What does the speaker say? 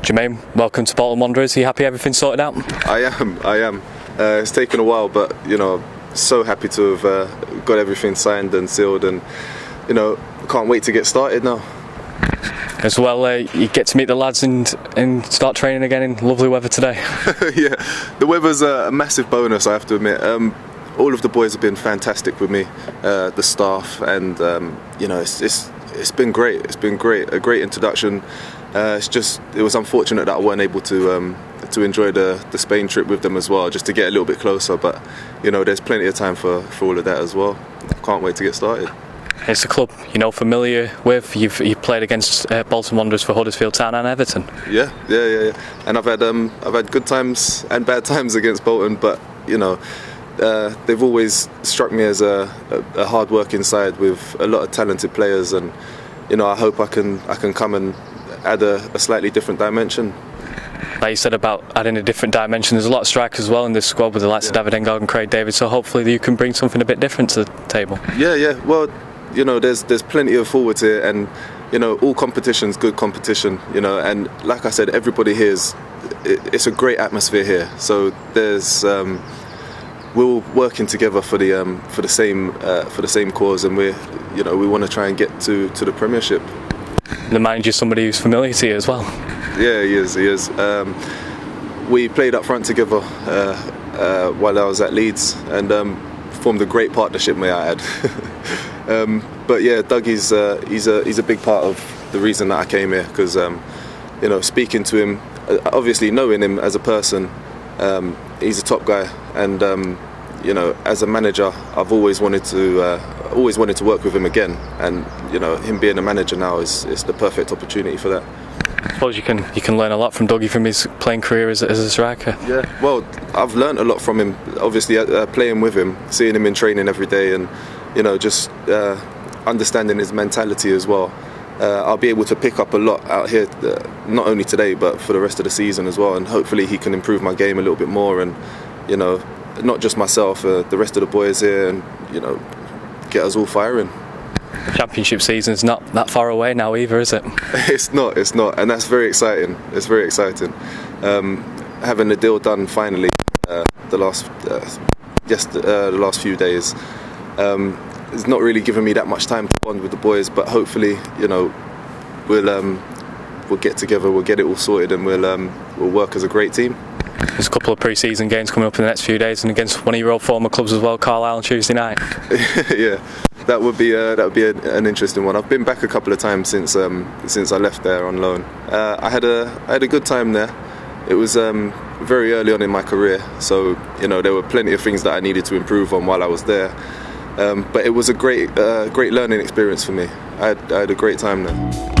Jermaine, welcome to Bolton Wanderers. Are you happy everything's sorted out? I am. It's taken a while, but so happy to have got everything signed and sealed, and can't wait to get started now. As well, you get to meet the lads and start training again in lovely weather today. Yeah, the weather's a massive bonus, I have to admit. All of the boys have been fantastic with me, the staff, and it's been great. It's been great, a great introduction. It was unfortunate that I weren't able to enjoy the Spain trip with them as well, just to get a little bit closer. But there's plenty of time for all of that as well. Can't wait to get started. It's a club familiar with. You've played against Bolton Wanderers for Huddersfield Town and Everton. Yeah. And I've had good times and bad times against Bolton, but they've always struck me as a hard-working side with a lot of talented players, and I hope I can come and add a slightly different dimension. Like you said about adding a different dimension, there's a lot of strikers as well in this squad with the likes of David Engard and Craig David, so hopefully you can bring something a bit different to the table. Yeah. Well, there's plenty of forwards here, and all competition's good competition, and like I said, everybody here it's a great atmosphere here. So there's we're all working together for the same cause, and we want to try and get to the Premiership. The manager's somebody who's familiar to you as well. Yeah, he is. We played up front together while I was at Leeds, and formed a great partnership, may I add. But yeah, Dougie's he's a big part of the reason that I came here, because speaking to him, obviously knowing him as a person, he's a top guy, and as a manager, I've always wanted to work with him again, and him being a manager now is the perfect opportunity for that. I suppose you can learn a lot from Dougie from his playing career as a striker. Yeah, well, I've learned a lot from him. Obviously, playing with him, seeing him in training every day, and just understanding his mentality as well. I'll be able to pick up a lot out here, not only today but for the rest of the season as well. And hopefully he can improve my game a little bit more, and not just myself, the rest of the boys here, and get us all firing. The Championship season's not that far away now either, is it? It's not, and that's very exciting. It's very exciting. Having the deal done finally, the last few days, it's not really given me that much time to bond with the boys, but hopefully, we'll get together, we'll get it all sorted, and we'll work as a great team. There's a couple of pre-season games coming up in the next few days, and against one of your old former clubs as well, Carlisle, on Tuesday night. Yeah, that would be an interesting one. I've been back a couple of times since I left there on loan. I had a good time there. It was very early on in my career, so there were plenty of things that I needed to improve on while I was there. But it was a great learning experience for me. I had a great time there.